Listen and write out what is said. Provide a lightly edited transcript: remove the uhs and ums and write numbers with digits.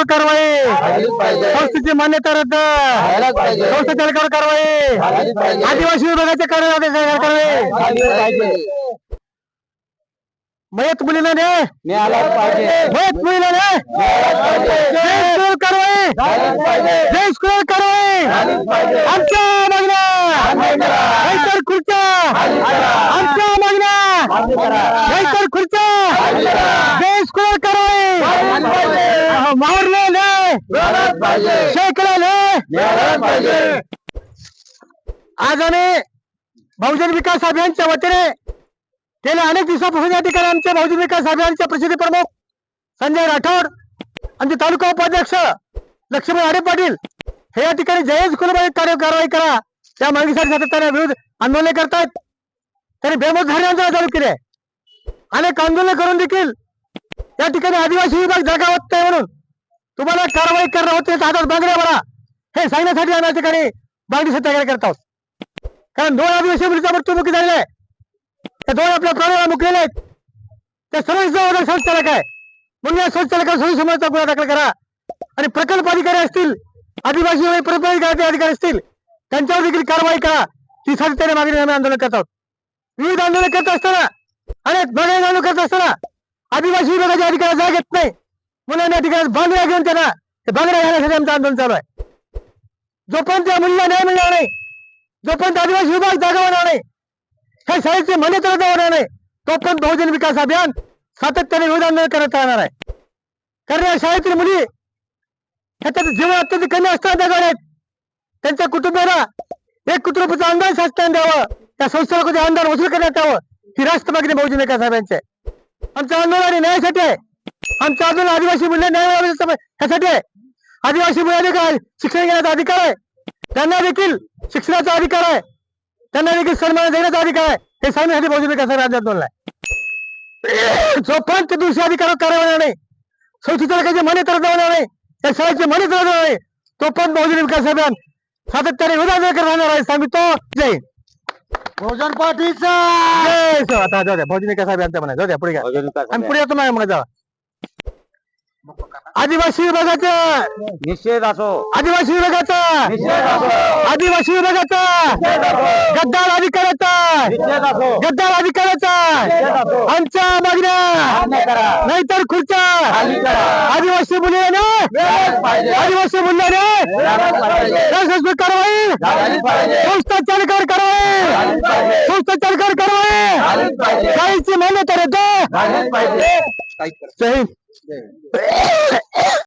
कारवाई, संस्थेची मान्यता रद्द, संस्थेच्या कारवाई, आदिवासी विभागाच्या कारवाई, मयत मुलीला मयत मुलीला कारवाई, कारवाई, आमच्या मागण्या खुर्च्या, आमच्या मागण्या खुर्च्या, कारवाई, मारले शेकले। आज आम्ही बहुजन विकास अभियानच्या वतीने गेल्या अनेक दिवसापासून या ठिकाणी आमच्या बहुजन विकास अभियानचे प्रसिद्धी प्रमुख संजय राठोड, आमचे तालुका उपाध्यक्ष लक्ष्मण आडे पाटील हे या ठिकाणी जयंत कुलबाई कारवाई करा त्या मागणीसाठी सातत्याने विरोध आंदोलन करतायत। त्यांनी बेमुदत आंदोलन चालू केले, अनेक आंदोलन करून देखील या ठिकाणी आदिवासी विभाग जागा होत नाही म्हणून तुम्हाला कारवाई करणार होते, हातात बांगड्या बरा हे सांगण्यासाठी आम्ही या ठिकाणी मागणी सत्याग्रह करत आहोत। कारण 2 आदिवासी मुलीचा मृत्यूमुखी झालेला आहे, त्या 2 आपल्या प्राणाला मुकलेले आहेत, त्या सर्व जबाबदार संचालक आहे म्हणून या संचालकांना सोयी समोरचा गुन्हा दाखल करा आणि प्रकल्प अधिकारी असतील, आदिवासी परंपरा अधिकारी असतील त्यांच्यावर देखील कारवाई करा ती सातत्याने मागणी आम्ही आंदोलन करत आहोत। विविध आंदोलन करत असताना अनेक मागणी आंदोलन करत असताना आदिवासी विभागाचे अधिकारी जाग येत नाही म्हणून या ठिकाणी बांगड्या घेऊन त्यांना बांगड्या घालण्यासाठी आमचं आंदोलन चालू आहे। जोपर्यंत त्या मुलीला न्याय मिळणार नाही, जोपर्यंत आदिवासी विभाग जागा होणार नाही, हे शाळेचे मान्यता होणार नाही, तोपर्यंत बहुजन विकास अभियान सातत्याने विरोध आंदोलन करत राहणार आहे। कारण या शाळेतील मुली ह्याच्यात जीवन अत्यंत कमी असताना जागा आहेत, त्यांच्या कुटुंबियांना 1 कोटी रुपयाचं अनुदान शासनाने द्यावं, त्या संस्थेला अनुदान वसूल करण्यात यावं ही राष्ट्र मागणी बहुजन विकास अभियानची आहे। आमच्या आंदोलन न्यायासाठी आहे, आमचं आंदोलन आदिवासी मुलींना न्याय ह्यासाठी आहे। आदिवासी मुलांना शिक्षण घेण्याचा अधिकार आहे, त्यांना देखील शिक्षणाचा अधिकार आहे, त्यांना देखील सन्मान देण्याचा अधिकार आहे, हे सांगण्यासाठी बहुजन विकास आंदोलन आहे। जोपर्यंत दुसऱ्या अधिकारावर कारवाई होणार नाही, संस्थेच्या मान्यता होणार नाही, त्या शाळेची मान्यता होणार नाही, तोपर्यंत बहुजन विकास अभियान सातत्याने विरोध आंदोलन राहणार आहे सांगतो। जय बहुजन पार्टीचा जय। आता जाऊ द्या बहुजन विकास अभियानचा म्हणा, जाऊ द्या पुढे आणि पुढे येतो नाही मग जावा। आदिवासी विभागाचा निषेध असो, आदिवासी विभागाचा निषेध असो, आदिवासी विभागाचा गद्दार अधिकाऱ्याचा गद्दार अधिकाऱ्याचा आमच्या मागण्या नाहीतर खुर्च्या, आदिवासी मुलीने आदिवासी मुलाने कारवाई, संस्था चालकर कारवाई, संस्था चालकर कारवाई, काहीची मान्यता रद्द। जय हिंद।